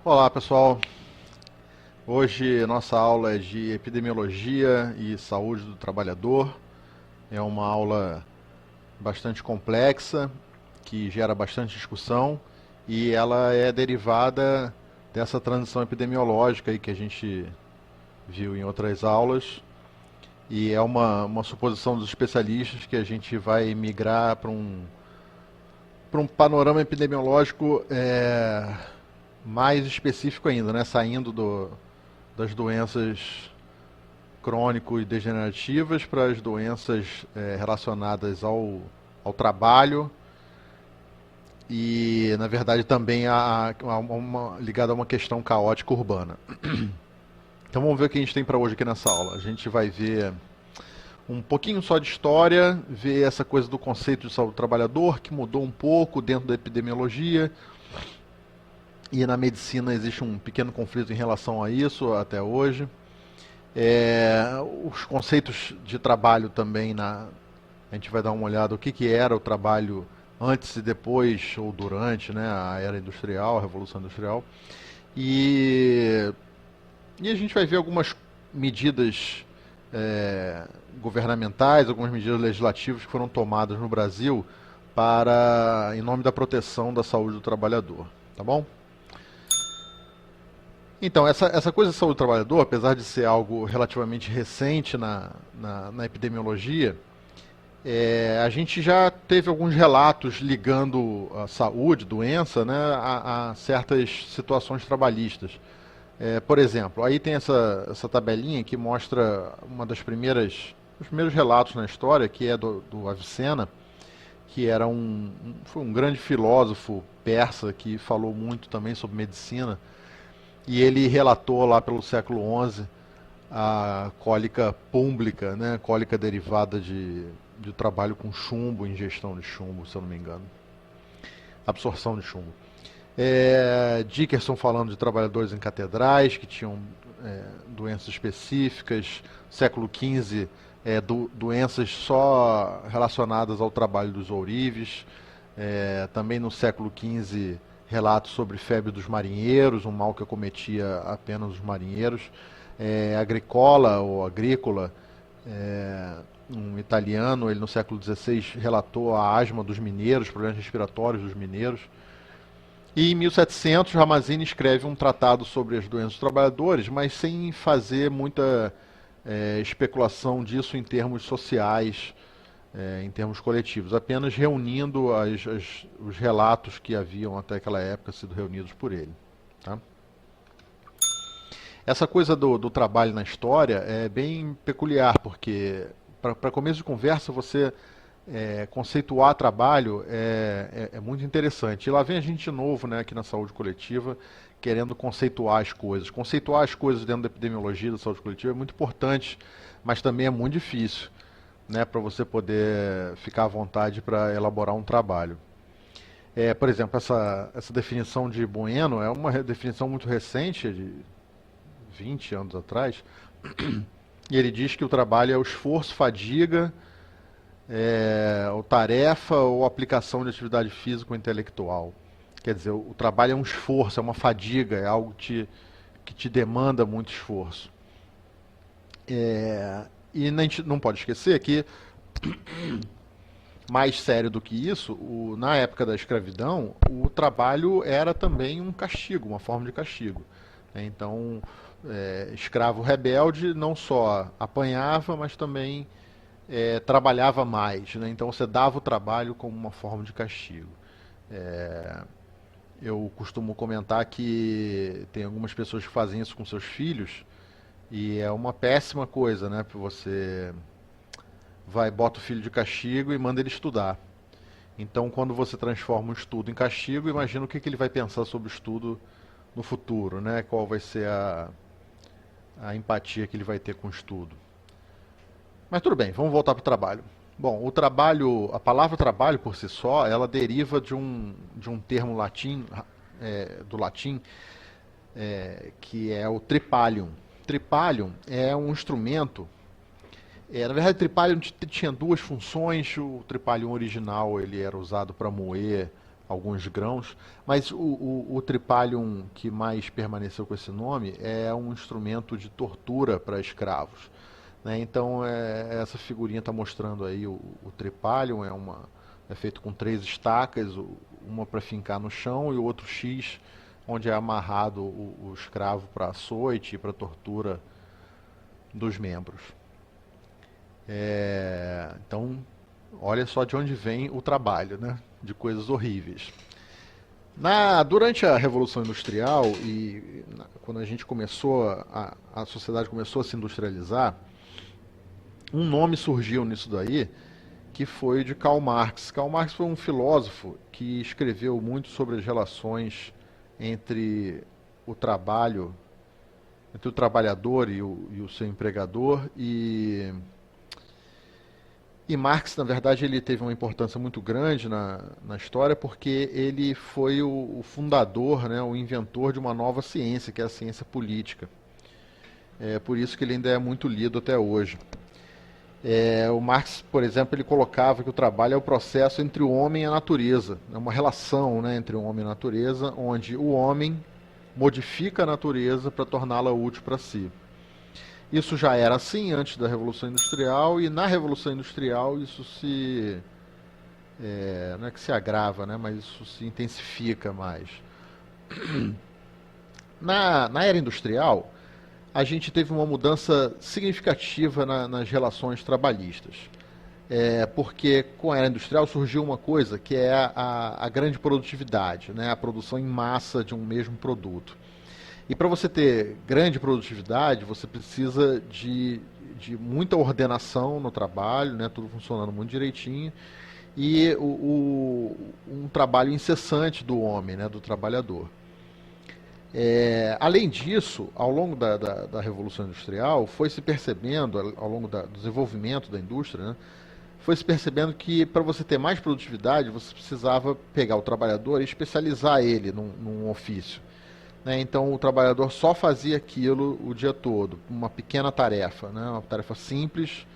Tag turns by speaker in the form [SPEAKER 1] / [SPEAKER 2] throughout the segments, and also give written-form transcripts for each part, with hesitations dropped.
[SPEAKER 1] Olá, pessoal. Hoje nossa aula é de epidemiologia e saúde do trabalhador. É uma aula bastante complexa, que gera bastante discussão e ela é derivada dessa transição epidemiológica aí que a gente viu em outras aulas. E é uma suposição dos especialistas que a gente vai migrar para um panorama epidemiológico mais específico ainda, né? Saindo das doenças crônico-degenerativas para as doenças relacionadas ao trabalho e, na verdade, também ligada a uma questão caótica urbana. Então vamos ver o que a gente tem para hoje aqui nessa aula. A gente vai ver um pouquinho só de história, ver essa coisa do conceito de saúde do trabalhador, que mudou um pouco dentro da epidemiologia, e na medicina existe um pequeno conflito em relação a isso até hoje. Os conceitos de trabalho também, a gente vai dar uma olhada o que era o trabalho antes e depois, ou durante, né, a era industrial, a revolução industrial. E, e a gente vai ver algumas medidas governamentais, algumas medidas legislativas que foram tomadas no Brasil em nome da proteção da saúde do trabalhador. Tá bom? Então, essa coisa da saúde do trabalhador, apesar de ser algo relativamente recente na epidemiologia, a gente já teve alguns relatos ligando a saúde, doença, né, a certas situações trabalhistas. Por exemplo, aí tem essa tabelinha que mostra os primeiros relatos na história, que é do Avicena, que era foi um grande filósofo persa que falou muito também sobre medicina. E ele relatou lá pelo século XI a cólica púmblica, né? Cólica derivada de trabalho com chumbo, ingestão de chumbo, se eu não me engano. Absorção de chumbo. Dickerson falando de trabalhadores em catedrais que tinham doenças específicas. Século XV, doenças só relacionadas ao trabalho dos ourives. Também no século XV, relatos sobre febre dos marinheiros, um mal que acometia apenas os marinheiros. Agricola, ou Agrícola, um italiano, ele no século XVI relatou a asma dos mineiros, problemas respiratórios dos mineiros. E em 1700, Ramazzini escreve um tratado sobre as doenças dos trabalhadores, mas sem fazer muita especulação disso em termos sociais, em termos coletivos, apenas reunindo os relatos que haviam até aquela época sido reunidos por ele. Tá? Essa coisa do trabalho na história é bem peculiar, porque para começo de conversa você conceituar trabalho é muito interessante. E lá vem a gente de novo, né, aqui na saúde coletiva, querendo conceituar as coisas. Conceituar as coisas dentro da epidemiologia da saúde coletiva é muito importante, mas também é muito difícil, né, para você poder ficar à vontade para elaborar um trabalho. Por exemplo, essa definição de Bueno é uma definição muito recente, de 20 anos atrás, e ele diz que o trabalho é o esforço, fadiga, ou tarefa ou aplicação de atividade física ou intelectual. Quer dizer, o trabalho é um esforço, é uma fadiga, é algo que te demanda muito esforço. E a gente não pode esquecer que, mais sério do que isso, na época da escravidão, o trabalho era também um castigo, uma forma de castigo. Então, escravo rebelde não só apanhava, mas também trabalhava mais. Né? Então, você dava o trabalho como uma forma de castigo. Eu costumo comentar que tem algumas pessoas que fazem isso com seus filhos e é uma péssima coisa, né? Porque você bota o filho de castigo e manda ele estudar. Então, quando você transforma o estudo em castigo, imagina o que ele vai pensar sobre o estudo no futuro, né? Qual vai ser a empatia que ele vai ter com o estudo. Mas tudo bem, vamos voltar para o trabalho. Bom, a palavra trabalho por si só, ela deriva de um termo latim, do latim, que é o tripalium. Tripalium é um instrumento. Na verdade, o tripalium tinha duas funções. O tripalium original ele era usado para moer alguns grãos, mas o tripalium que mais permaneceu com esse nome é um instrumento de tortura para escravos. Né? Então, essa figurinha está mostrando aí o tripalium, é feito com 3 estacas, uma para fincar no chão e o outro X, onde é amarrado o escravo para açoite e para tortura dos membros. Então, olha só de onde vem o trabalho, né? De coisas horríveis. Durante a Revolução Industrial e quando a gente começou, a sociedade começou a se industrializar, um nome surgiu nisso daí, que foi de Karl Marx. Karl Marx foi um filósofo que escreveu muito sobre as relações entre o trabalho, entre o trabalhador e o seu empregador, e Marx, na verdade, ele teve uma importância muito grande na história porque ele foi o fundador, né, o inventor de uma nova ciência, que é a ciência política. É por isso que ele ainda é muito lido até hoje. O Marx, por exemplo, ele colocava que o trabalho é o processo entre o homem e a natureza. É uma relação, né, entre o homem e a natureza, onde o homem modifica a natureza para torná-la útil para si. Isso já era assim antes da Revolução Industrial, e na Revolução Industrial isso não é que se agrava, né, mas isso se intensifica mais. Na era industrial, a gente teve uma mudança significativa nas relações trabalhistas. Porque com a era industrial surgiu uma coisa que é a grande produtividade, né, a produção em massa de um mesmo produto. E para você ter grande produtividade, você precisa de muita ordenação no trabalho, né, tudo funcionando muito direitinho, e um trabalho incessante do homem, né, do trabalhador. Além disso, ao longo da Revolução Industrial, foi se percebendo, ao longo do desenvolvimento da indústria, né, foi se percebendo que para você ter mais produtividade, você precisava pegar o trabalhador e especializar ele num ofício. Né? Então o trabalhador só fazia aquilo o dia todo, uma pequena tarefa, né? Uma tarefa simples,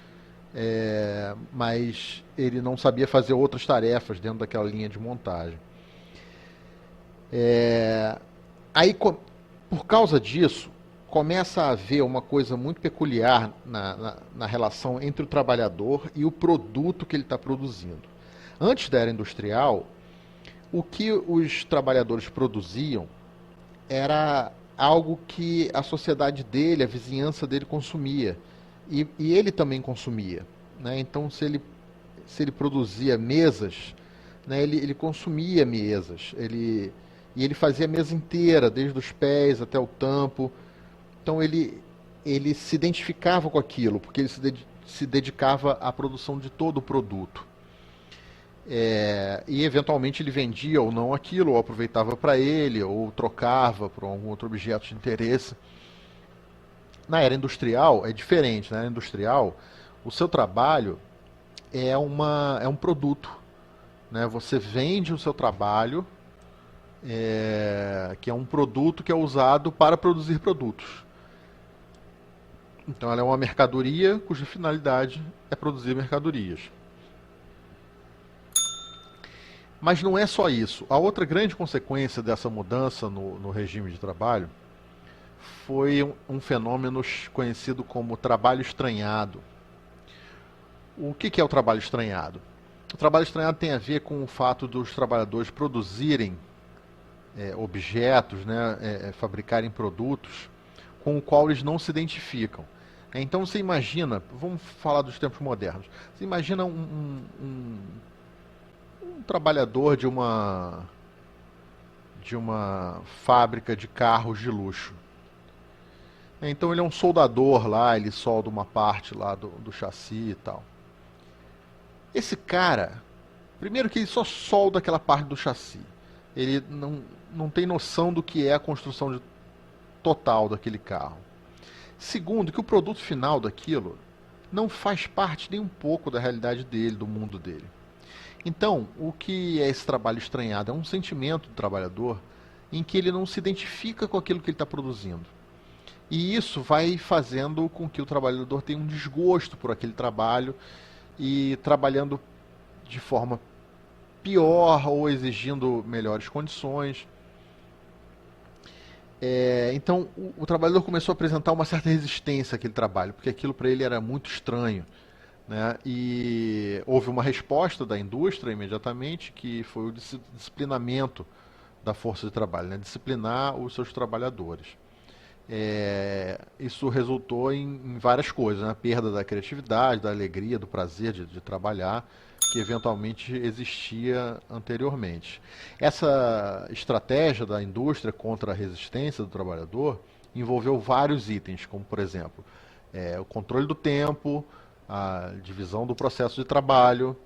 [SPEAKER 1] mas ele não sabia fazer outras tarefas dentro daquela linha de montagem. Aí, por causa disso, começa a haver uma coisa muito peculiar na relação entre o trabalhador e o produto que ele está produzindo. Antes da era industrial, o que os trabalhadores produziam era algo que a sociedade dele, a vizinhança dele consumia. E ele também consumia. Né? Então, se ele produzia mesas, né, ele consumia mesas. E ele fazia a mesa inteira, desde os pés até o tampo. Então, ele se identificava com aquilo, porque ele se dedicava à produção de todo o produto. E eventualmente ele vendia ou não aquilo, ou aproveitava para ele, ou trocava por algum outro objeto de interesse. Na era industrial é diferente. Na era industrial, o seu trabalho é um produto. Né? Você vende o seu trabalho, que é um produto que é usado para produzir produtos. Então ela é uma mercadoria cuja finalidade é produzir mercadorias. Mas não é só isso. A outra grande consequência dessa mudança no regime de trabalho foi um fenômeno conhecido como trabalho estranhado. O que é o trabalho estranhado? O trabalho estranhado tem a ver com o fato dos trabalhadores produzirem objetos, né, fabricarem produtos com o qual eles não se identificam. Então você imagina, vamos falar dos tempos modernos, você imagina um trabalhador de uma fábrica de carros de luxo. Então ele é um soldador lá, ele solda uma parte lá do chassi e tal. Esse cara, primeiro que ele só solda aquela parte do chassi. Ele não tem noção do que é a construção total daquele carro. Segundo, que o produto final daquilo não faz parte nem um pouco da realidade dele, do mundo dele. Então, o que é esse trabalho estranhado? É um sentimento do trabalhador em que ele não se identifica com aquilo que ele está produzindo. E isso vai fazendo com que o trabalhador tenha um desgosto por aquele trabalho e trabalhando de forma pior ou exigindo melhores condições. Então, o trabalhador começou a apresentar uma certa resistência àquele trabalho, porque aquilo para ele era muito estranho, né? E houve uma resposta da indústria imediatamente, que foi o disciplinamento da força de trabalho, né? Disciplinar os seus trabalhadores. Isso resultou em várias coisas, né? A perda da criatividade, da alegria, do prazer de trabalhar, que eventualmente existia anteriormente. Essa estratégia da indústria contra a resistência do trabalhador envolveu vários itens, como por exemplo, o controle do tempo, a divisão do processo de trabalho,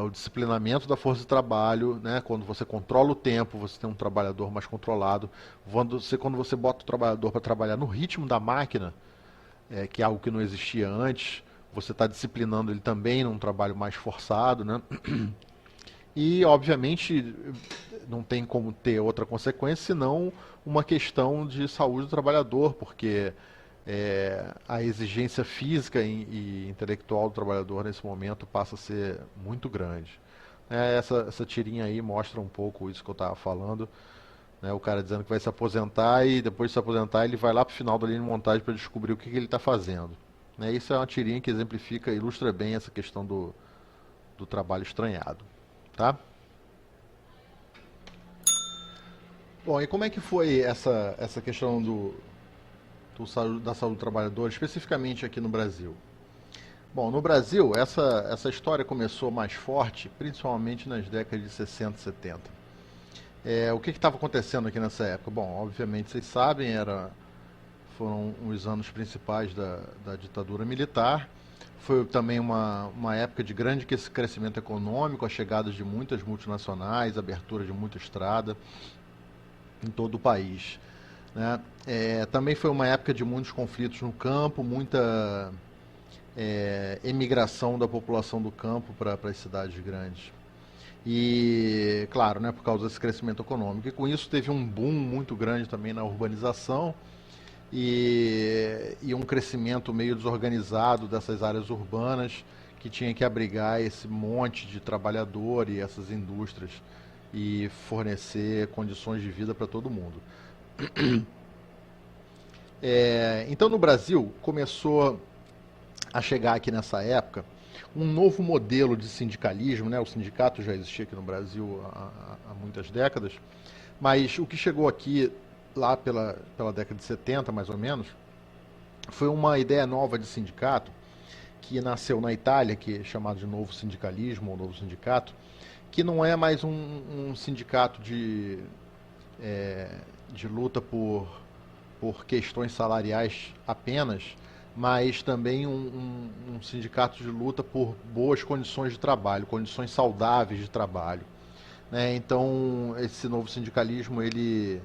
[SPEAKER 1] o disciplinamento da força de trabalho, né? Quando você controla o tempo, você tem um trabalhador mais controlado. Quando você bota o trabalhador para trabalhar no ritmo da máquina, que é algo que não existia antes, você está disciplinando ele também num trabalho mais forçado, né? E, obviamente, não tem como ter outra consequência senão uma questão de saúde do trabalhador, porque a exigência física e intelectual do trabalhador nesse momento passa a ser muito grande. Essa tirinha aí mostra um pouco isso que eu estava falando, né? O cara dizendo que vai se aposentar e depois de se aposentar ele vai lá para o final da linha de montagem para descobrir o que ele está fazendo. Isso é uma tirinha que exemplifica, ilustra bem essa questão do trabalho estranhado. Tá? Bom, e como é que foi essa questão da saúde do trabalhador, especificamente aqui no Brasil? Bom, no Brasil, essa história começou mais forte, principalmente nas décadas de 60 e 70. O que estava acontecendo aqui nessa época? Bom, obviamente vocês sabem, foram os anos principais da ditadura militar. Foi também uma época de grande crescimento econômico, a chegada de muitas multinacionais, abertura de muita estrada em todo o país, né? Também foi uma época de muitos conflitos no campo, muita emigração da população do campo para as cidades grandes. E, claro, né, por causa desse crescimento econômico. E com isso teve um boom muito grande também na urbanização e um crescimento meio desorganizado dessas áreas urbanas que tinha que abrigar esse monte de trabalhador e essas indústrias e fornecer condições de vida para todo mundo. Então, no Brasil, começou a chegar aqui nessa época um novo modelo de sindicalismo, né? O sindicato já existia aqui no Brasil há muitas décadas, mas o que chegou aqui lá pela década de 70, mais ou menos, foi uma ideia nova de sindicato que nasceu na Itália, que é chamado de novo sindicalismo ou novo sindicato, que não é mais um sindicato de luta por questões salariais apenas, mas também um sindicato de luta por boas condições de trabalho, condições saudáveis de trabalho, né? Então, esse novo sindicalismo, ele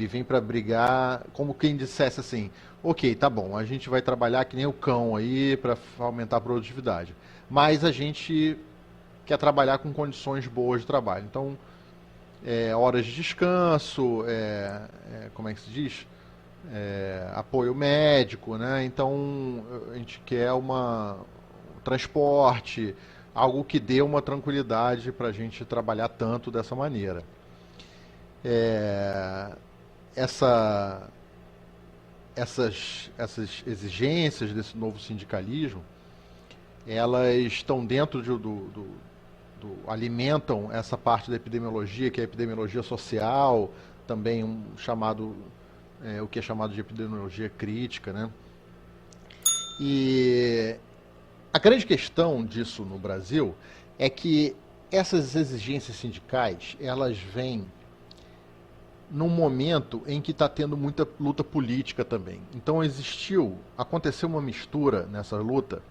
[SPEAKER 1] vem para brigar, como quem dissesse assim, ok, tá bom, a gente vai trabalhar que nem o cão aí para aumentar a produtividade, mas a gente quer trabalhar com condições boas de trabalho. Então, horas de descanso, como é que se diz? Apoio médico, né? Então a gente quer transporte, algo que dê uma tranquilidade para a gente trabalhar tanto dessa maneira. Essas exigências desse novo sindicalismo, elas estão dentro alimentam essa parte da epidemiologia, que é a epidemiologia social, também o que é chamado de epidemiologia crítica, né? E a grande questão disso no Brasil é que essas exigências sindicais, elas vêm num momento em que está tendo muita luta política também. Então aconteceu uma mistura nessa luta,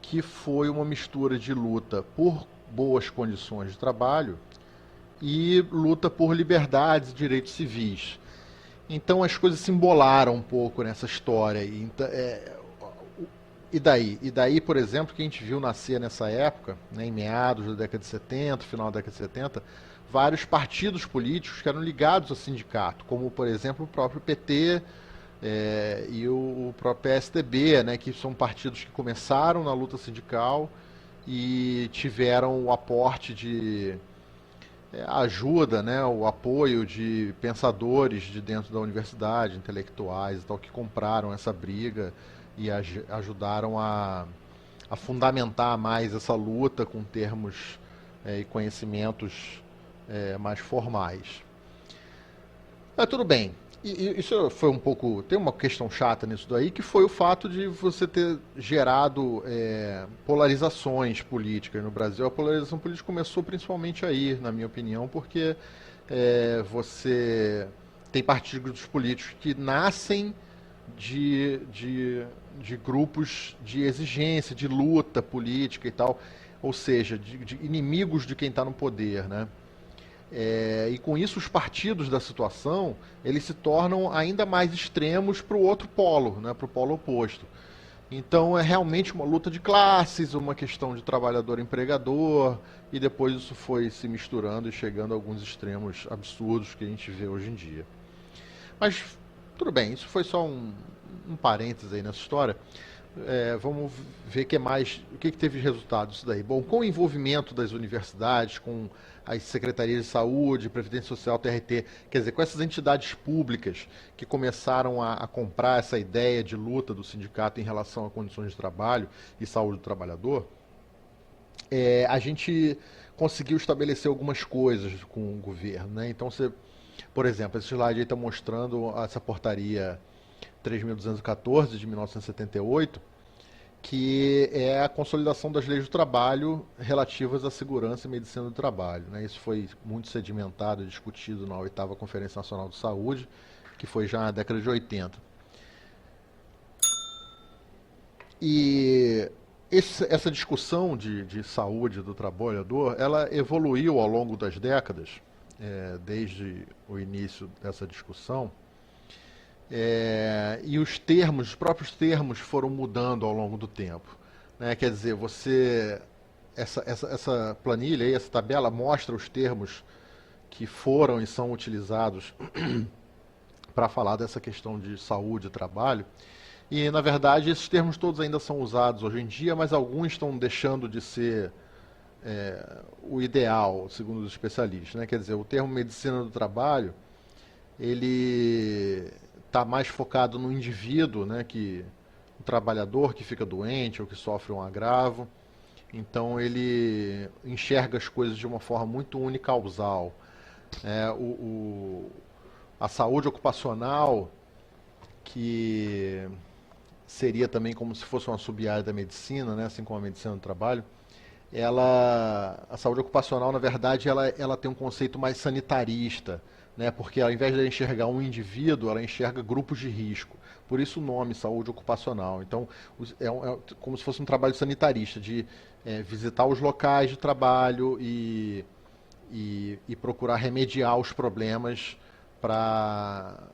[SPEAKER 1] que foi uma mistura de luta por boas condições de trabalho e luta por liberdades e direitos civis. Então as coisas se embolaram um pouco nessa história. E daí, por exemplo, que a gente viu nascer nessa época, né, em meados da década de 70, final da década de 70, vários partidos políticos que eram ligados ao sindicato, como, por exemplo, o próprio PT e o próprio PSDB, né, que são partidos que começaram na luta sindical e tiveram o aporte de ajuda, né, o apoio de pensadores de dentro da universidade, intelectuais e tal, que compraram essa briga e ajudaram a fundamentar mais essa luta com termos e conhecimentos mais formais. Tudo bem. Isso foi um pouco. Tem uma questão chata nisso daí, que foi o fato de você ter gerado polarizações políticas no Brasil. A polarização política começou principalmente aí, na minha opinião, porque você tem partidos políticos que nascem de grupos de exigência, de luta política e tal, ou seja, de inimigos de quem está no poder, né? E com isso os partidos da situação eles se tornam ainda mais extremos para o outro polo, né, para o polo oposto. Então é realmente uma luta de classes, uma questão de trabalhador-empregador, e depois isso foi se misturando e chegando a alguns extremos absurdos que a gente vê hoje em dia. Mas tudo bem, isso foi só um parênteses aí nessa história. Vamos ver o que teve de resultado disso daí. Bom, com o envolvimento das universidades, com as secretarias de saúde, Previdência Social, TRT, quer dizer, com essas entidades públicas que começaram a comprar essa ideia de luta do sindicato em relação a condições de trabalho e saúde do trabalhador, a gente conseguiu estabelecer algumas coisas com o governo, né? Então, por exemplo, esse slide aí está mostrando essa portaria 3.214 de 1978, que é a consolidação das leis do trabalho relativas à segurança e medicina do trabalho, né? Isso foi muito sedimentado e discutido na 8ª Conferência Nacional de Saúde, que foi já na década de 80. E essa discussão de saúde do trabalhador, ela evoluiu ao longo das décadas, desde o início dessa discussão. E os próprios termos foram mudando ao longo do tempo, né? Quer dizer, essa planilha aí, essa tabela mostra os termos que foram e são utilizados para falar dessa questão de saúde e trabalho. E, na verdade, esses termos todos ainda são usados hoje em dia, mas alguns estão deixando de ser o ideal, segundo os especialistas, né? Quer dizer, o termo medicina do trabalho, ele está mais focado no indivíduo, né, o trabalhador que fica doente ou que sofre um agravo. Então ele enxerga as coisas de uma forma muito unicausal. A saúde ocupacional, que seria também como se fosse uma sub-área da medicina, né, assim como a medicina do trabalho, a saúde ocupacional, na verdade, ela tem um conceito mais sanitarista, né? Porque ao invés de ela enxergar um indivíduo, ela enxerga grupos de risco. Por isso o nome saúde ocupacional. Então, é como se fosse um trabalho sanitarista, de visitar os locais de trabalho e procurar remediar os problemas para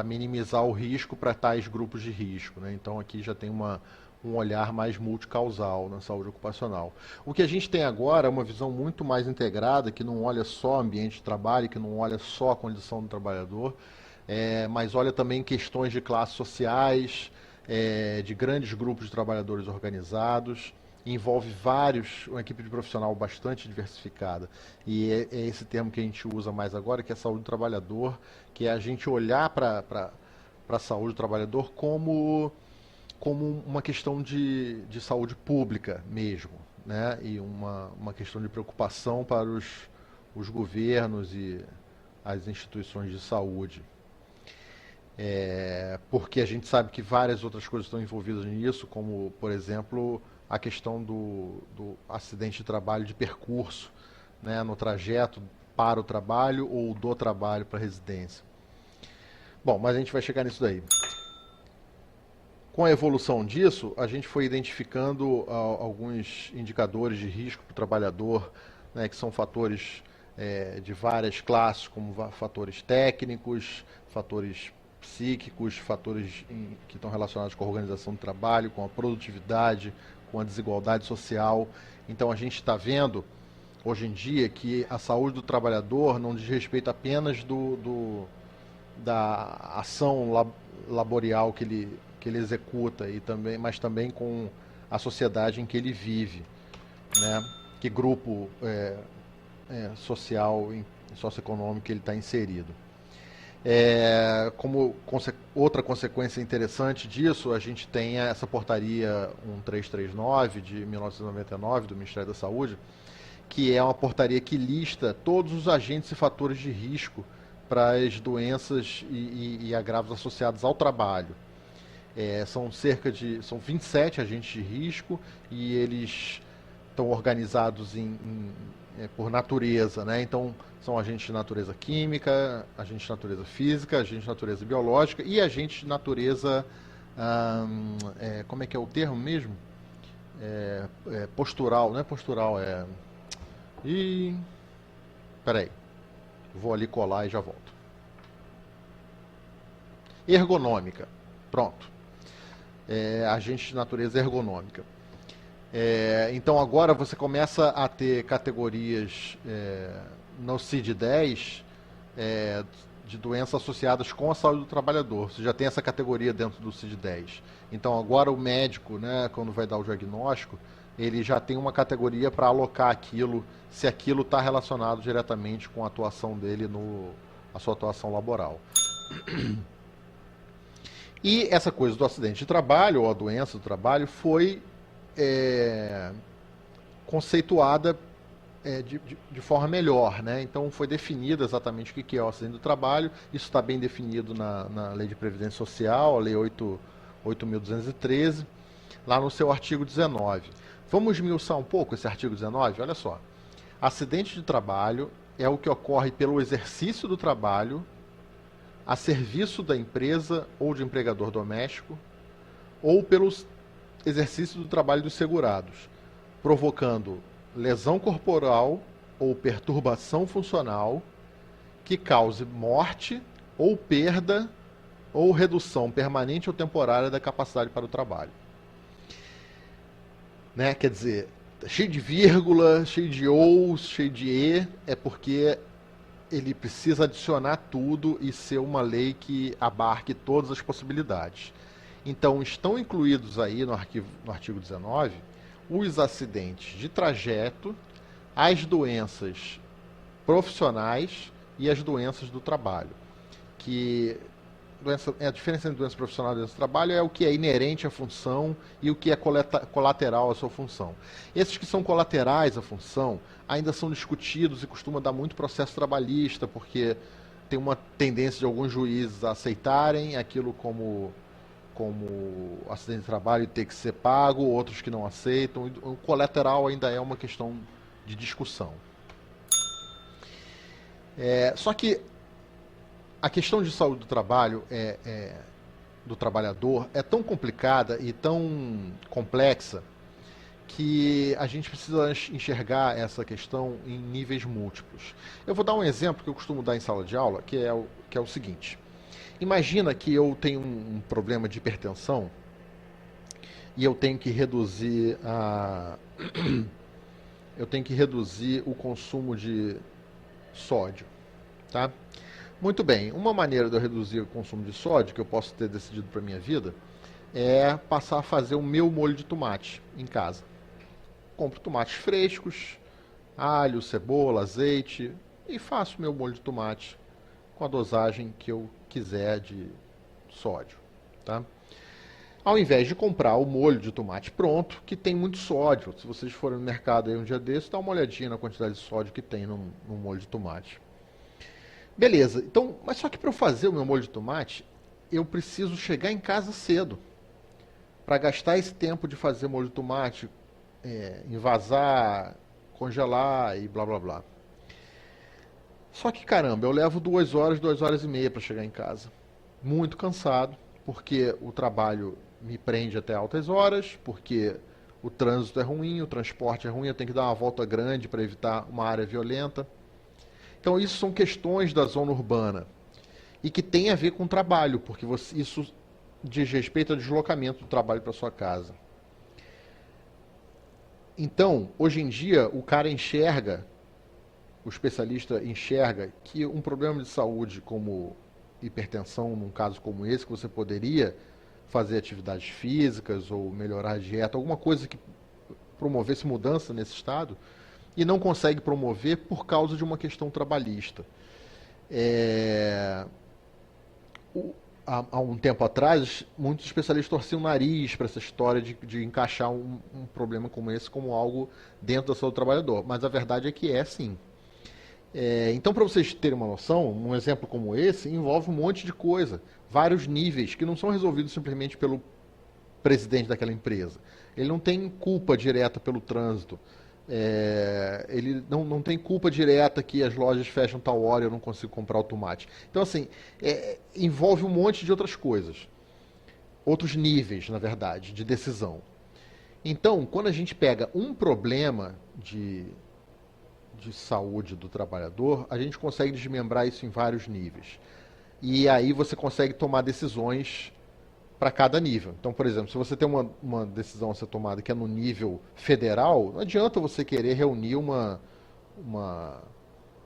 [SPEAKER 1] minimizar o risco para tais grupos de risco, né? Então aqui já tem um olhar mais multicausal na saúde ocupacional. O que a gente tem agora é uma visão muito mais integrada, que não olha só ambiente de trabalho, que não olha só a condição do trabalhador, mas olha também questões de classes sociais, de grandes grupos de trabalhadores organizados, envolve uma equipe de profissional bastante diversificada. E é esse termo que a gente usa mais agora, que é saúde do trabalhador, que é a gente olhar para a saúde do trabalhador como uma questão de saúde pública mesmo, né? E uma questão de preocupação para os governos e as instituições de saúde. Porque a gente sabe que várias outras coisas estão envolvidas nisso, como, por exemplo, a questão do acidente de trabalho de percurso, né, no trajeto para o trabalho ou do trabalho para a residência. Bom, mas a gente vai chegar nisso daí. Com a evolução disso, a gente foi identificando alguns indicadores de risco para o trabalhador, né, que são fatores de várias classes, como fatores técnicos, fatores psíquicos, fatores que estão relacionados com a organização do trabalho, com a produtividade, com a desigualdade social. Então a gente está vendo, hoje em dia, que a saúde do trabalhador não diz respeito apenas da ação laborial que ele executa, mas também com a sociedade em que ele vive. né? Que grupo social e socioeconômico ele está inserido. Como outra consequência interessante disso, a gente tem essa portaria 1339 de 1999 do Ministério da Saúde, que é uma portaria que lista todos os agentes e fatores de risco para as doenças e agravos associados ao trabalho. São 27 agentes de risco e eles estão organizados por natureza, né? Então, são agentes de natureza química, agentes de natureza física, agentes de natureza biológica e agentes de natureza... como é que é o termo mesmo? Postural, não é postural, Peraí, vou ali colar e já volto. Ergonômica, pronto. Agente de natureza ergonômica. Então agora você começa a ter categorias no CID-10 de doenças associadas com a saúde do trabalhador. Você já tem essa categoria dentro do CID-10. Então agora o médico, né, quando vai dar o diagnóstico, ele já tem uma categoria para alocar aquilo, se aquilo está relacionado diretamente com a atuação dele, a sua atuação laboral. E essa coisa do acidente de trabalho, ou a doença do trabalho, foi conceituada de forma melhor, né? Então foi definido exatamente o que é o acidente do trabalho. Isso está bem definido na Lei de Previdência Social, a Lei 8.213, lá no seu artigo 19. Vamos esmiuçar um pouco esse artigo 19? Olha só. Acidente de trabalho é o que ocorre pelo exercício do trabalho a serviço da empresa ou de empregador doméstico ou pelo exercício do trabalho dos segurados, provocando lesão corporal ou perturbação funcional que cause morte ou perda ou redução permanente ou temporária da capacidade para o trabalho. Né? Quer dizer, cheio de vírgula, cheio de ou, cheio de e, é porque ele precisa adicionar tudo e ser uma lei que abarque todas as possibilidades. Então, estão incluídos aí no artigo 19 os acidentes de trajeto, as doenças profissionais e as doenças do trabalho. A diferença entre doença profissional e doença do trabalho é o que é inerente à função e o que é colateral à sua função. Esses que são colaterais à função ainda são discutidos e costuma dar muito processo trabalhista, porque tem uma tendência de alguns juízes a aceitarem aquilo como acidente de trabalho e ter que ser pago, outros que não aceitam. O colateral ainda é uma questão de discussão. Só que a questão de saúde do trabalho do trabalhador é tão complicada e tão complexa que a gente precisa enxergar essa questão em níveis múltiplos. Eu vou dar um exemplo que eu costumo dar em sala de aula, que é o seguinte. Imagina que eu tenho um problema de hipertensão e eu tenho que reduzir o consumo de sódio, tá? Muito bem, uma maneira de eu reduzir o consumo de sódio, que eu posso ter decidido para a minha vida, é passar a fazer o meu molho de tomate em casa. Compro tomates frescos, alho, cebola, azeite e faço meu molho de tomate com a dosagem que eu quiser de sódio, tá? Ao invés de comprar o molho de tomate pronto, que tem muito sódio. Se vocês forem no mercado aí um dia desse, dá uma olhadinha na quantidade de sódio que tem no molho de tomate. Beleza, então, mas só que para eu fazer o meu molho de tomate, eu preciso chegar em casa cedo. Para gastar esse tempo de fazer molho de tomate, envasar, congelar e blá blá blá. Só que caramba, eu levo 2 horas, 2 horas e meia para chegar em casa. Muito cansado, porque o trabalho me prende até altas horas, porque o trânsito é ruim, o transporte é ruim, eu tenho que dar uma volta grande para evitar uma área violenta. Então isso são questões da zona urbana e que tem a ver com o trabalho, porque isso diz respeito ao deslocamento do trabalho para sua casa. Então, hoje em dia, o especialista enxerga que um problema de saúde como hipertensão, num caso como esse, que você poderia fazer atividades físicas ou melhorar a dieta, alguma coisa que promovesse mudança nesse Estado e não consegue promover por causa de uma questão trabalhista. É, há um tempo atrás, muitos especialistas torciam o nariz para essa história de encaixar um problema como esse como algo dentro da saúde do trabalhador. Mas a verdade é que é sim. Então, para vocês terem uma noção, um exemplo como esse envolve um monte de coisa, vários níveis que não são resolvidos simplesmente pelo presidente daquela empresa. Ele não tem culpa direta pelo trânsito. Ele não tem culpa direta que as lojas fecham tal hora e eu não consigo comprar o tomate. Então, assim, envolve um monte de outras coisas. Outros níveis, na verdade, de decisão. Então, quando a gente pega um problema de saúde do trabalhador, a gente consegue desmembrar isso em vários níveis. E aí você consegue tomar decisões para cada nível. Então, por exemplo, se você tem uma decisão a ser tomada que é no nível federal, não adianta você querer reunir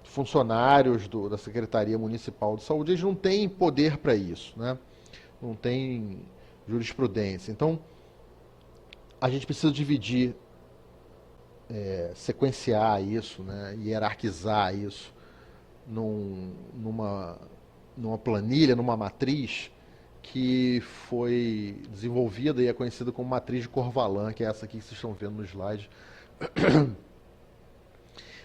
[SPEAKER 1] funcionários da Secretaria Municipal de Saúde, eles não têm poder para isso, né? Não tem jurisprudência. Então, a gente precisa dividir, sequenciar isso, né? Hierarquizar isso numa planilha, numa matriz que foi desenvolvida e é conhecida como matriz de Corvalán, que é essa aqui que vocês estão vendo no slide.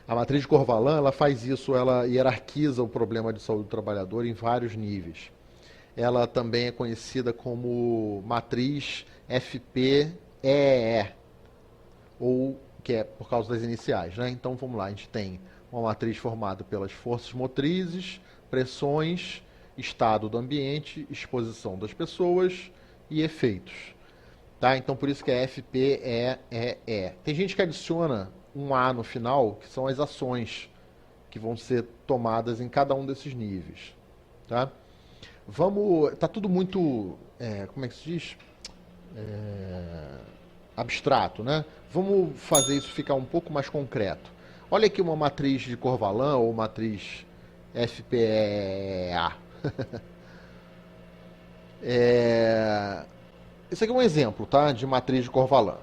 [SPEAKER 1] A matriz de Corvalán, ela faz isso, ela hierarquiza o problema de saúde do trabalhador em vários níveis. Ela também é conhecida como matriz FPEE, ou que é por causa das iniciais, né? Então vamos lá, a gente tem uma matriz formada pelas forças motrizes, pressões, estado do ambiente, exposição das pessoas e efeitos. Tá? Então por isso que é FPEE. Tem gente que adiciona um A no final, que são as ações que vão ser tomadas em cada um desses níveis. Tá? Tá tudo muito, como é que se diz? Abstrato, né? Vamos fazer isso ficar um pouco mais concreto. Olha aqui uma matriz de Corvalán ou matriz FPEA. Esse aqui é um exemplo, tá? De matriz de Corvalán.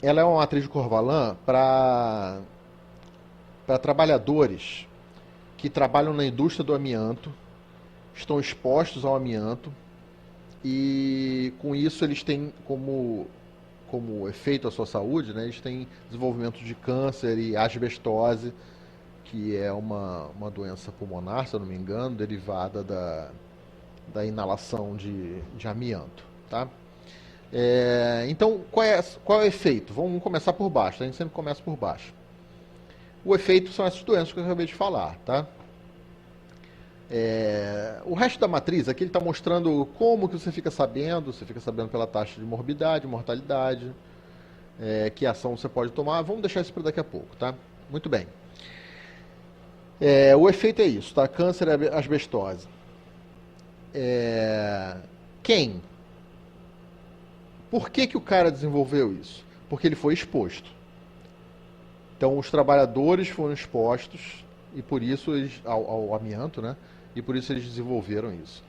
[SPEAKER 1] Ela é uma matriz de Corvalán para trabalhadores que trabalham na indústria do amianto, estão expostos ao amianto e com isso eles têm como efeito à sua saúde, né, eles têm desenvolvimento de câncer e asbestose, que é uma doença pulmonar, se eu não me engano, derivada da inalação de amianto. Tá? Então, qual é o efeito? Vamos começar por baixo, a gente sempre começa por baixo. O efeito são essas doenças que eu acabei de falar. Tá? O resto da matriz, aqui ele está mostrando como que você fica sabendo pela taxa de morbidade, mortalidade, que ação você pode tomar. Vamos deixar isso para daqui a pouco, tá? Muito bem. O efeito é isso, tá? Câncer e asbestose. Quem? Por que o cara desenvolveu isso? Porque ele foi exposto. Então, os trabalhadores foram expostos e por isso ao amianto, né? E por isso eles desenvolveram isso.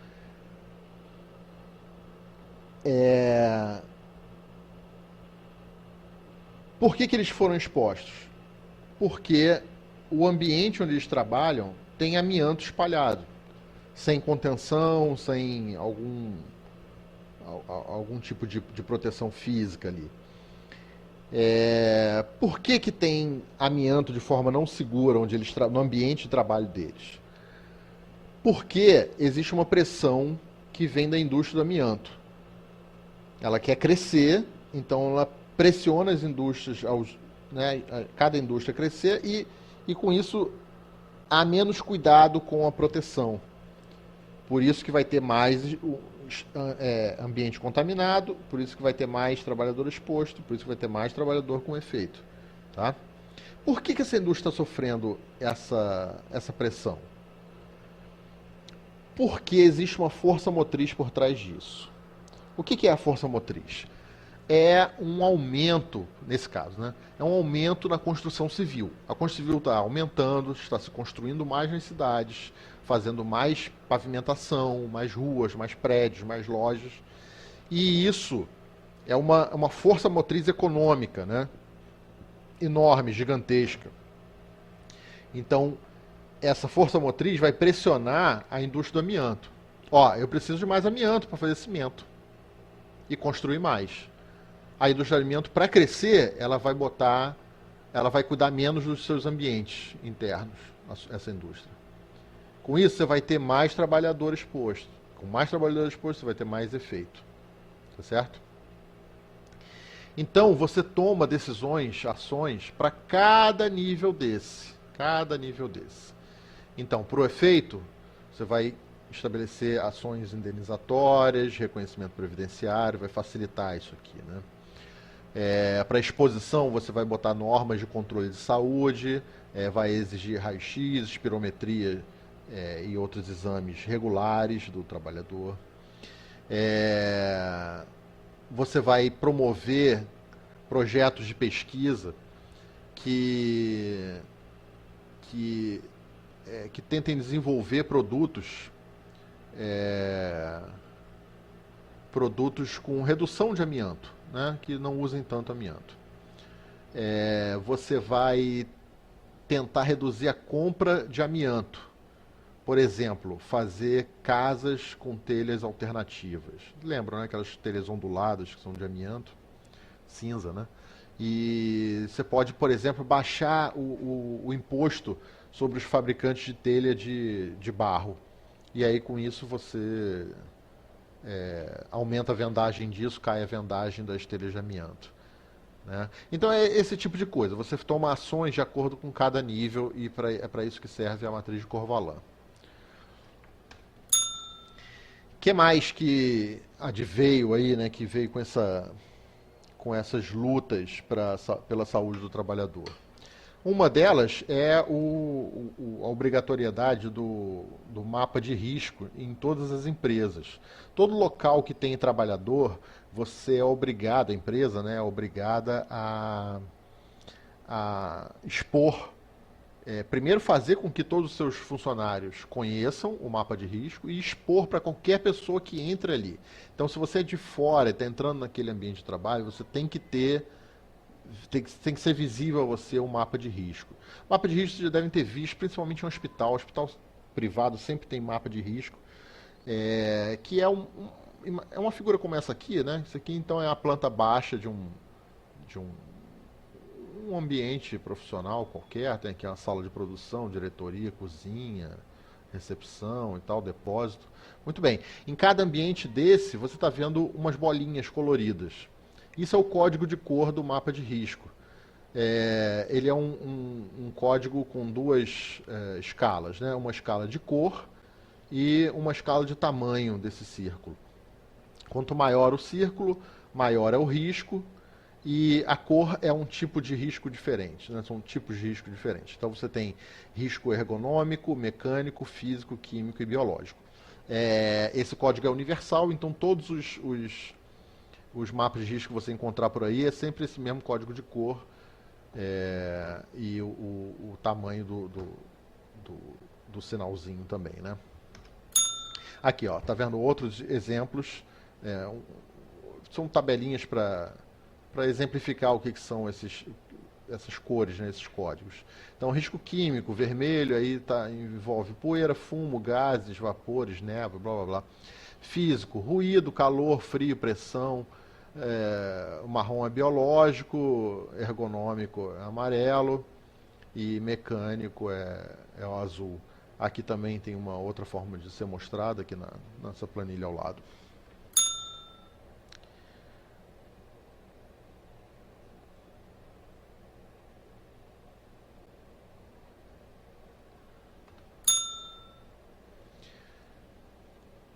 [SPEAKER 1] Por que eles foram expostos? Porque o ambiente onde eles trabalham tem amianto espalhado, sem contenção, sem algum tipo de proteção física ali. Por que tem amianto de forma não segura no ambiente de trabalho deles? Porque existe uma pressão que vem da indústria do amianto. Ela quer crescer, então ela pressiona as indústrias, cada indústria crescer e com isso há menos cuidado com a proteção. Por isso que vai ter mais ambiente contaminado, por isso que vai ter mais trabalhador exposto, por isso que vai ter mais trabalhador com efeito. Tá? Por que essa indústria está sofrendo essa pressão? Porque existe uma força motriz por trás disso. O que é a força motriz? É um aumento, nesse caso, né? É um aumento na construção civil. A construção civil está aumentando, está se construindo mais nas cidades, fazendo mais pavimentação, mais ruas, mais prédios, mais lojas. E isso é uma força motriz econômica, né? enorme, gigantesca. Então, essa força motriz vai pressionar a indústria do amianto. Ó, eu preciso de mais amianto para fazer cimento e construir mais. A indústria do amianto, para crescer, ela vai cuidar menos dos seus ambientes internos, essa indústria. Com isso, você vai ter mais trabalhadores postos. Com mais trabalhadores postos, você vai ter mais efeito. Tá certo? Então, você toma decisões, ações, para cada nível desse. Cada nível desse. Então, para o efeito, você vai estabelecer ações indenizatórias, reconhecimento previdenciário, vai facilitar isso aqui, né? Para exposição, você vai botar normas de controle de saúde, vai exigir raio-x, espirometria e outros exames regulares do trabalhador. Você vai promover projetos de pesquisa que tentem desenvolver produtos com redução de amianto, né, que não usem tanto amianto. Você vai tentar reduzir a compra de amianto. Por exemplo, fazer casas com telhas alternativas. Lembram, né, aquelas telhas onduladas que são de amianto, cinza, né? E você pode, por exemplo, baixar o imposto sobre os fabricantes de telha de barro. E aí, com isso, você aumenta a vendagem disso, cai a vendagem das telhas de amianto. Né? Então, é esse tipo de coisa. Você toma ações de acordo com cada nível e é para isso que serve a matriz de Corvalán. O que mais que adveio aí, né, que veio com essas lutas pela saúde do trabalhador? Uma delas é a obrigatoriedade do mapa de risco em todas as empresas. Todo local que tem trabalhador, você é obrigado, a empresa, né, é obrigada a expor. Primeiro, fazer com que todos os seus funcionários conheçam o mapa de risco e expor para qualquer pessoa que entre ali. Então, se você é de fora e está entrando naquele ambiente de trabalho, você tem que tem que ser visível a você o mapa de risco. O mapa de risco vocês já devem ter visto, principalmente em um hospital. Hospital privado sempre tem mapa de risco, que é uma figura como essa aqui, né? Isso aqui, então, é a planta baixa de um ambiente profissional qualquer. Tem aqui uma sala de produção, diretoria, cozinha, recepção e tal, depósito. Muito bem. Em cada ambiente desse, você está vendo umas bolinhas coloridas. Isso é o código de cor do mapa de risco. Ele é um código com duas escalas, né? Uma escala de cor e uma escala de tamanho desse círculo. Quanto maior o círculo, maior é o risco, e a cor é um tipo de risco diferente, né? São tipos de risco diferentes. Então você tem risco ergonômico, mecânico, físico, químico e biológico. Esse código é universal, então todos os mapas de risco que você encontrar por aí é sempre esse mesmo código de cor e o tamanho do sinalzinho também, né? Aqui, ó, tá vendo outros exemplos? São tabelinhas para exemplificar o que são essas cores, né, esses códigos. Então, risco químico, vermelho, aí envolve poeira, fumo, gases, vapores, névoa, blá blá blá. Físico, ruído, calor, frio, pressão. O marrom é biológico, ergonômico é amarelo e mecânico é o azul. Aqui também tem uma outra forma de ser mostrada aqui nessa planilha ao lado.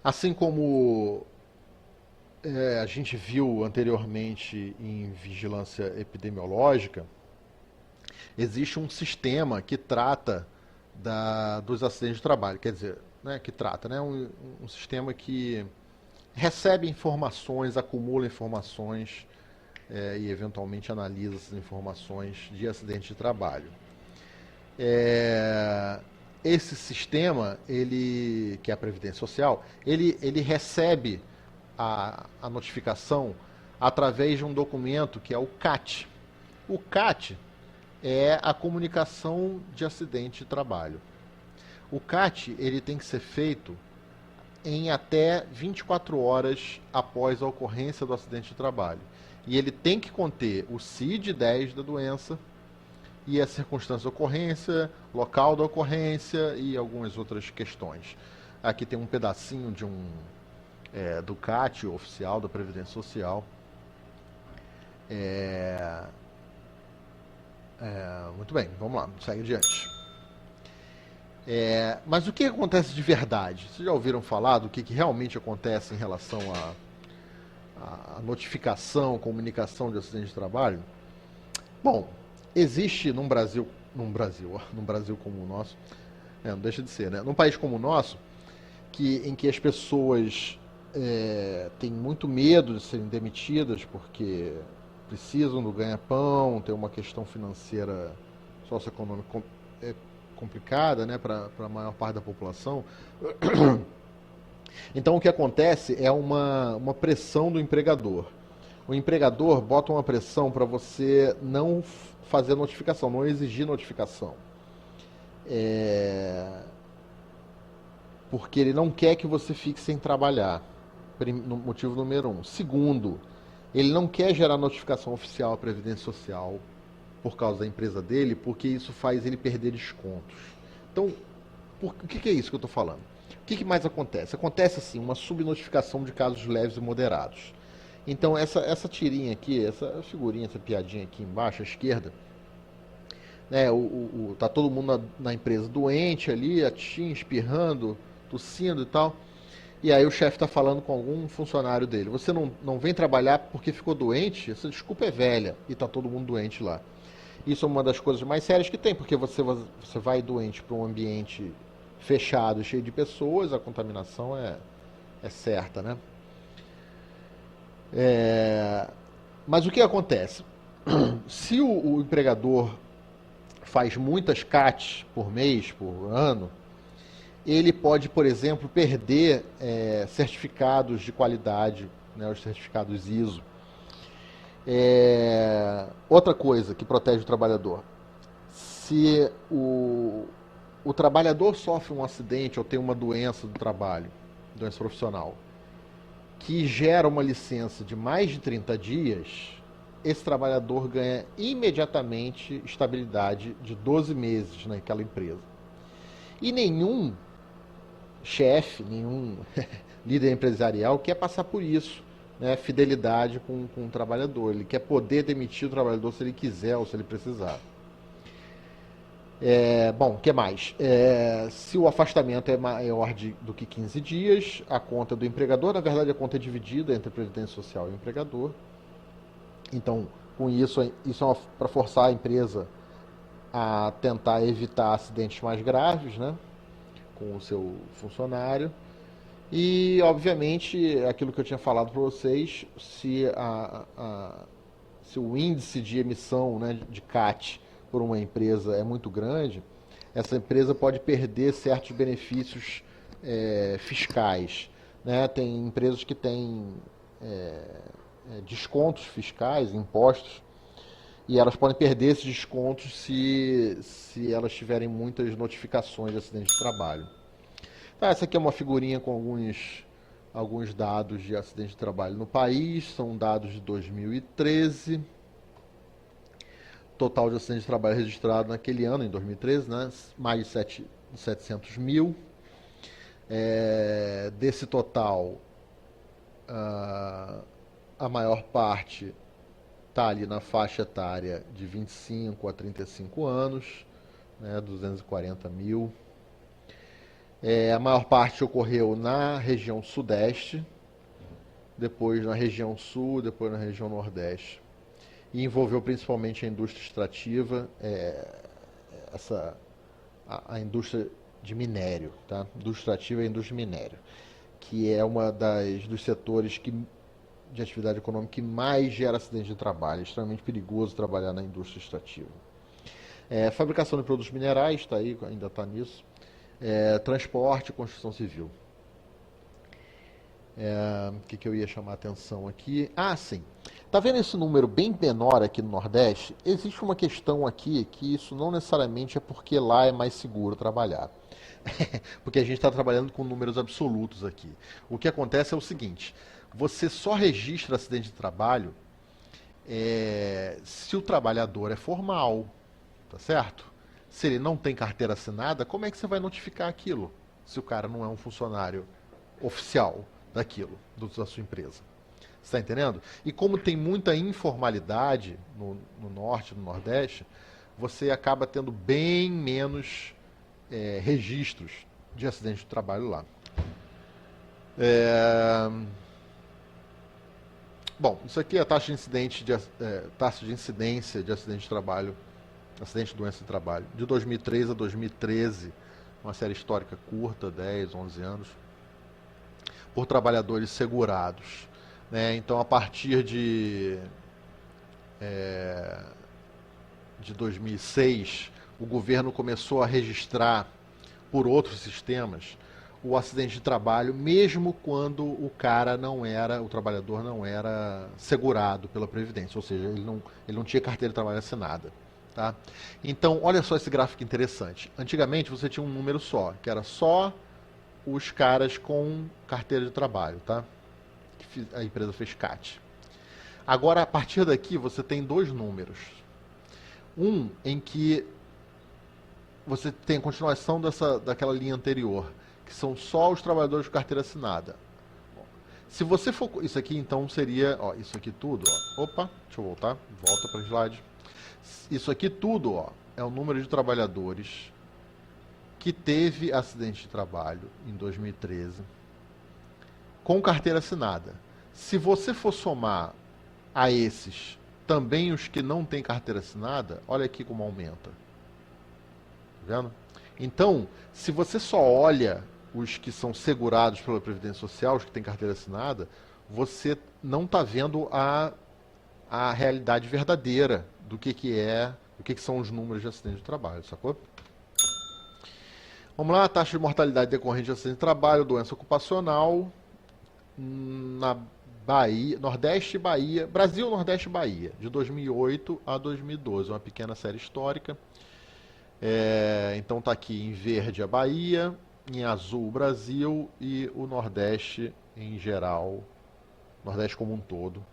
[SPEAKER 1] Assim como a gente viu anteriormente em vigilância epidemiológica, existe um sistema que trata dos acidentes de trabalho, quer dizer, né, que trata, né, um sistema que recebe informações, acumula informações e eventualmente analisa essas informações de acidente de trabalho. Esse sistema, que é a Previdência Social, ele recebe a notificação através de um documento que é o CAT. O CAT é a comunicação de acidente de trabalho. O CAT ele tem que ser feito em até 24 horas após a ocorrência do acidente de trabalho. E ele tem que conter o CID-10 da doença e a circunstância da ocorrência, local da ocorrência e algumas outras questões. Aqui tem um pedacinho do CAT oficial da Previdência Social. Muito bem, vamos lá, segue adiante. Mas o que acontece de verdade? Vocês já ouviram falar do que realmente acontece em relação à notificação, comunicação de acidente de trabalho? Bom, existe num Brasil como o nosso, não deixa de ser, né? Num país como o nosso, em que as pessoas têm muito medo de serem demitidas porque precisam do ganha-pão, tem uma questão financeira socioeconômica complicada, né, para a maior parte da população. Então o que acontece é uma pressão do empregador. O empregador bota uma pressão para você não fazer notificação, não exigir notificação. Porque ele não quer que você fique sem trabalhar. Motivo número 1. Segundo, ele não quer gerar notificação oficial à Previdência Social por causa da empresa dele, porque isso faz ele perder descontos. Então, o que é isso que eu estou falando? O que mais acontece? Acontece, assim, uma subnotificação de casos leves e moderados. Então, essa tirinha aqui, essa figurinha, essa piadinha aqui embaixo, à esquerda, né, tá todo mundo na empresa doente ali, a tia espirrando, tossindo e tal. E aí o chefe está falando com algum funcionário dele. Você não vem trabalhar porque ficou doente? Essa desculpa é velha. E está todo mundo doente lá. Isso é uma das coisas mais sérias que tem, porque você vai doente para um ambiente fechado, cheio de pessoas, a contaminação é certa, né? Mas o que acontece? Se o empregador faz muitas CATs por mês, por ano, ele pode, por exemplo, perder certificados de qualidade, né, os certificados ISO. Outra coisa que protege o trabalhador: se o trabalhador sofre um acidente ou tem uma doença do trabalho, doença profissional, que gera uma licença de mais de 30 dias, esse trabalhador ganha imediatamente estabilidade de 12 meses naquela empresa. E nenhum chefe, nenhum líder empresarial quer passar por isso, né? Fidelidade com o trabalhador. Ele quer poder demitir o trabalhador se ele quiser ou se ele precisar. Bom, o que mais? Se o afastamento é maior do que 15 dias, a conta do empregador, na verdade a conta é dividida entre a Previdência Social e o empregador. Então, com isso é para forçar a empresa a tentar evitar acidentes mais graves, né, com o seu funcionário. E, obviamente, aquilo que eu tinha falado para vocês, se o índice de emissão, né, de CAT por uma empresa é muito grande, essa empresa pode perder certos benefícios fiscais, né? Tem empresas que têm descontos fiscais, impostos, e elas podem perder esses descontos se elas tiverem muitas notificações de acidente de trabalho. Essa aqui é uma figurinha com alguns dados de acidente de trabalho no país, são dados de 2013. Total de acidente de trabalho registrado naquele ano, em 2013, né? Mais de 700 mil. Desse total, a maior parte está ali na faixa etária de 25 a 35 anos, né? 240 mil. A maior parte ocorreu na região sudeste, depois na região sul, depois na região nordeste. E envolveu principalmente a indústria extrativa, a indústria de minério, tá? Indústria extrativa e a indústria de minério, que é uma dos setores de atividade econômica que mais gera acidente de trabalho. É extremamente perigoso trabalhar na indústria extrativa. Fabricação de produtos minerais, tá aí, ainda está nisso. Transporte e construção civil. O que eu ia chamar a atenção aqui? Ah, sim. Tá vendo esse número bem menor aqui no Nordeste? Existe uma questão aqui que isso não necessariamente é porque lá é mais seguro trabalhar. Porque a gente está trabalhando com números absolutos aqui. O que acontece é o seguinte: você só registra acidente de trabalho se o trabalhador é formal, tá certo? Se ele não tem carteira assinada, como é que você vai notificar aquilo? Se o cara não é um funcionário oficial daquilo, da sua empresa. Você está entendendo? E como tem muita informalidade no norte, no nordeste, você acaba tendo bem menos registros de acidente de trabalho lá. É, Bom, isso aqui é a taxa de incidência de acidente de trabalho, acidente de doença de trabalho, de 2003 a 2013, uma série histórica curta, 10, 11 anos, por trabalhadores segurados. Né? Então, a partir de 2006, o governo começou a registrar por outros sistemas o acidente de trabalho, mesmo quando o trabalhador não era segurado pela Previdência, ou seja, ele não tinha carteira de trabalho assinada. Tá? Então, olha só esse gráfico interessante. Antigamente você tinha um número só, que era só os caras com carteira de trabalho, tá? Que a empresa fez CAT. Agora, a partir daqui, você tem dois números. Um em que você tem a continuação daquela linha anterior, que são só os trabalhadores de carteira assinada. Se você for... Isso aqui, então, seria... Ó, isso aqui tudo, ó. Opa, deixa eu voltar. Volta para o slide. Isso aqui tudo, ó, é o número de trabalhadores que teve acidente de trabalho em 2013 com carteira assinada. Se você for somar a esses também os que não têm carteira assinada, olha aqui como aumenta. Tá vendo? Então, se você só olha os que são segurados pela Previdência Social, os que têm carteira assinada, você não está vendo a realidade verdadeira do que são os números de acidente de trabalho, sacou? Vamos lá, a taxa de mortalidade decorrente de acidente de trabalho, doença ocupacional, na Bahia, Nordeste e Bahia, Brasil, Nordeste e Bahia, de 2008 a 2012, uma pequena série histórica. Então está aqui em verde a Bahia, em azul o Brasil e o Nordeste em geral, Nordeste como um todo,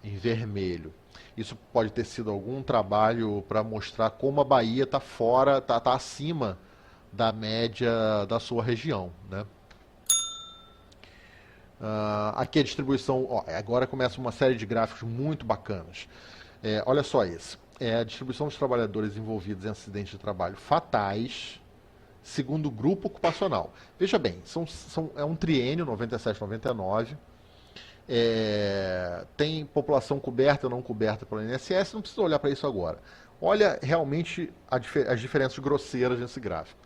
[SPEAKER 1] em vermelho. Isso pode ter sido algum trabalho para mostrar como a Bahia está fora, está acima da média da sua região, né? Aqui a distribuição, ó, agora começa uma série de gráficos muito bacanas. Olha só esse. A distribuição dos trabalhadores envolvidos em acidentes de trabalho fatais, segundo o grupo ocupacional. Veja bem, é um triênio, 97-99. Tem população coberta ou não coberta pelo INSS, não precisa olhar para isso agora. Olha realmente as diferenças grosseiras nesse gráfico.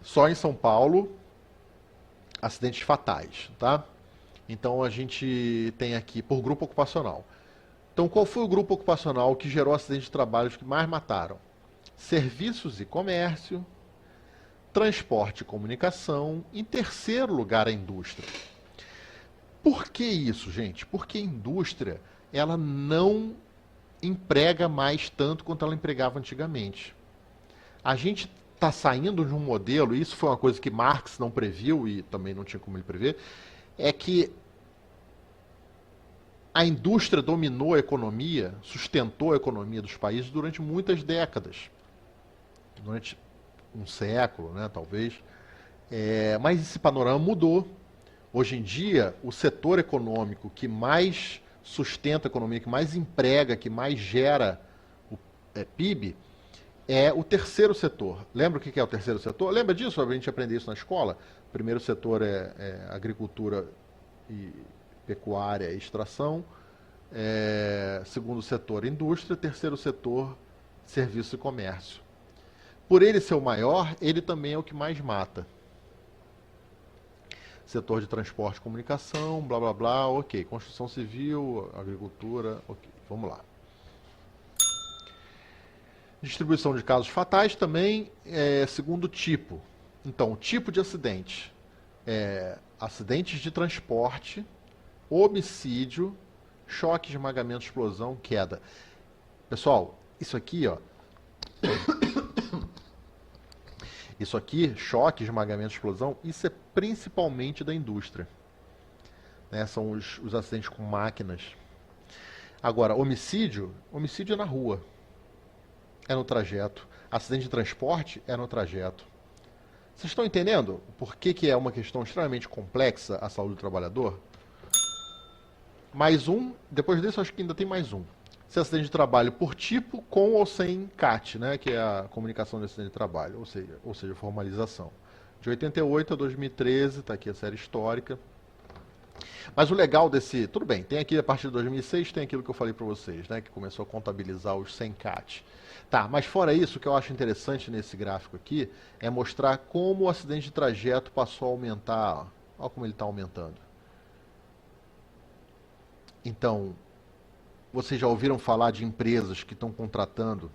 [SPEAKER 1] Só em São Paulo, acidentes fatais, tá? Então a gente tem aqui por grupo ocupacional. Então qual foi o grupo ocupacional que gerou acidentes de trabalho que mais mataram? Serviços e comércio, transporte e comunicação, em terceiro lugar a indústria. Por que isso, gente? Porque a indústria, ela não emprega mais tanto quanto ela empregava antigamente. A gente está saindo de um modelo, e isso foi uma coisa que Marx não previu, e também não tinha como ele prever, é que a indústria dominou a economia, sustentou a economia dos países durante muitas décadas. Durante um século, né, talvez. Mas esse panorama mudou. Hoje em dia, o setor econômico que mais sustenta a economia, que mais emprega, que mais gera o PIB, é o terceiro setor. Lembra o que é o terceiro setor? Lembra disso? A gente aprendeu isso na escola. O primeiro setor é agricultura e pecuária e extração. Segundo setor, indústria. Terceiro setor, serviço e comércio. Por ele ser o maior, ele também é o que mais mata. Setor de transporte e comunicação, blá blá blá, ok. Construção civil, agricultura, ok. Vamos lá. Distribuição de casos fatais também é segundo tipo. Então, tipo de acidente. acidentes de transporte, homicídio, choque, esmagamento, explosão, queda. Pessoal, isso aqui, ó, isso aqui, choque, esmagamento, explosão, isso é principalmente da indústria, né? São os acidentes com máquinas. Agora, homicídio é na rua, é no trajeto. Acidente de transporte é no trajeto. Vocês estão entendendo por que é uma questão extremamente complexa a saúde do trabalhador? Mais um, depois desse acho que ainda tem mais um. Se acidente de trabalho por tipo, com ou sem CAT, né, que é a comunicação de acidente de trabalho, ou seja, formalização. De 88 a 2013, está aqui a série histórica. Mas o legal desse... Tudo bem, tem aqui a partir de 2006, tem aquilo que eu falei para vocês, né, que começou a contabilizar os sem CAT. Tá, mas fora isso, o que eu acho interessante nesse gráfico aqui é mostrar como o acidente de trajeto passou a aumentar. Olha como ele está aumentando. Então, vocês já ouviram falar de empresas que estão contratando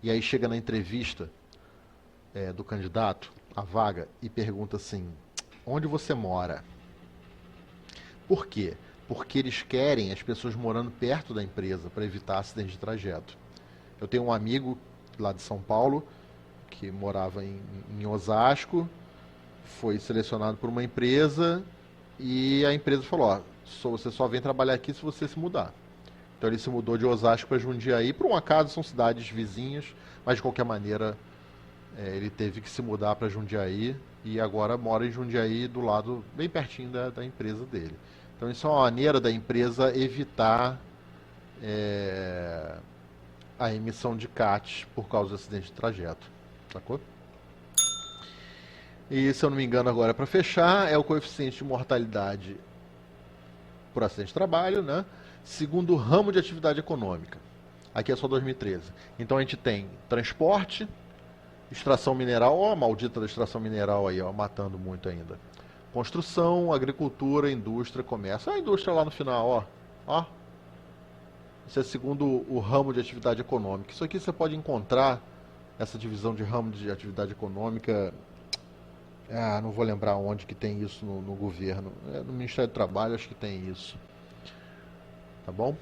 [SPEAKER 1] e aí chega na entrevista do candidato, a vaga, e pergunta assim, onde você mora? Por quê? Porque eles querem as pessoas morando perto da empresa para evitar acidente de trajeto. Eu tenho um amigo lá de São Paulo que morava em Osasco, foi selecionado por uma empresa e a empresa falou, ó, você só vem trabalhar aqui se você se mudar. Então ele se mudou de Osasco para Jundiaí, por um acaso são cidades vizinhas, mas de qualquer maneira ele teve que se mudar para Jundiaí e agora mora em Jundiaí do lado, bem pertinho da empresa dele. Então isso é uma maneira da empresa evitar a emissão de CAT por causa do acidente de trajeto. Sacou? E se eu não me engano agora, para fechar, é o coeficiente de mortalidade por acidente de trabalho, né? Segundo o ramo de atividade econômica. Aqui é só 2013. Então a gente tem transporte, extração mineral, ó, a maldita da extração mineral aí, ó, matando muito ainda. Construção, agricultura, indústria, comércio. A indústria lá no final, ó. Ó. Isso é segundo o ramo de atividade econômica. Isso aqui você pode encontrar, essa divisão de ramo de atividade econômica. Não vou lembrar onde que tem isso no governo. No Ministério do Trabalho acho que tem isso. Tá bom?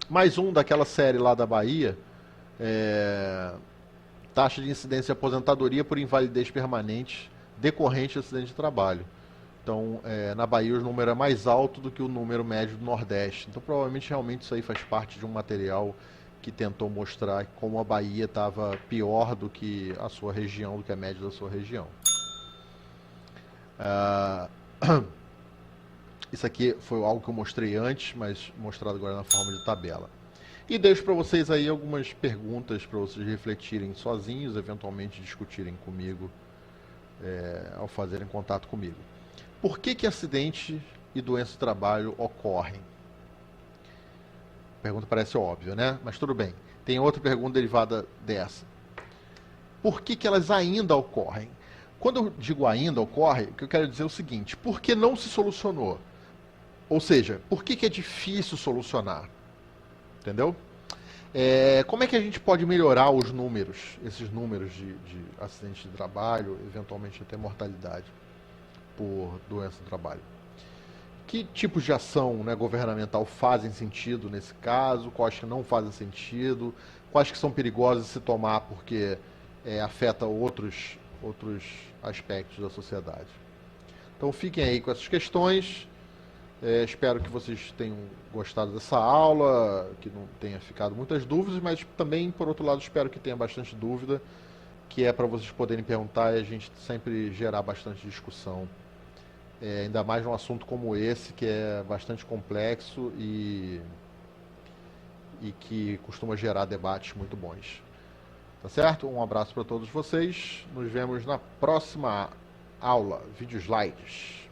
[SPEAKER 1] Mais um daquela série lá da Bahia. Taxa de incidência de aposentadoria por invalidez permanente decorrente de acidente de trabalho. Então, na Bahia o número é mais alto do que o número médio do Nordeste. Então, provavelmente, realmente, isso aí faz parte de um material que tentou mostrar como a Bahia estava pior do que a sua região, do que a média da sua região. Isso aqui foi algo que eu mostrei antes, mas mostrado agora na forma de tabela. E deixo para vocês aí algumas perguntas para vocês refletirem sozinhos, eventualmente discutirem comigo ao fazerem contato comigo. Por que acidente e doença de trabalho ocorrem? A pergunta parece óbvia, né? Mas tudo bem. Tem outra pergunta derivada dessa. Por que elas ainda ocorrem? Quando eu digo ainda ocorre, o que eu quero dizer é o seguinte, por que não se solucionou? Ou seja, por que é difícil solucionar? Entendeu? Como é que a gente pode melhorar os números, esses números de acidentes de trabalho, eventualmente até mortalidade por doença do trabalho? Que tipos de ação, né, governamental fazem sentido nesse caso? Quais que não fazem sentido? Quais que são perigosas de se tomar porque afeta outros aspectos da sociedade? Então fiquem aí com essas questões. Espero que vocês tenham gostado dessa aula, que não tenha ficado muitas dúvidas, mas também, por outro lado, espero que tenha bastante dúvida, que é para vocês poderem perguntar e a gente sempre gerar bastante discussão. Ainda mais num assunto como esse, que é bastante complexo e que costuma gerar debates muito bons. Tá certo? Um abraço para todos vocês. Nos vemos na próxima aula, vídeo slides.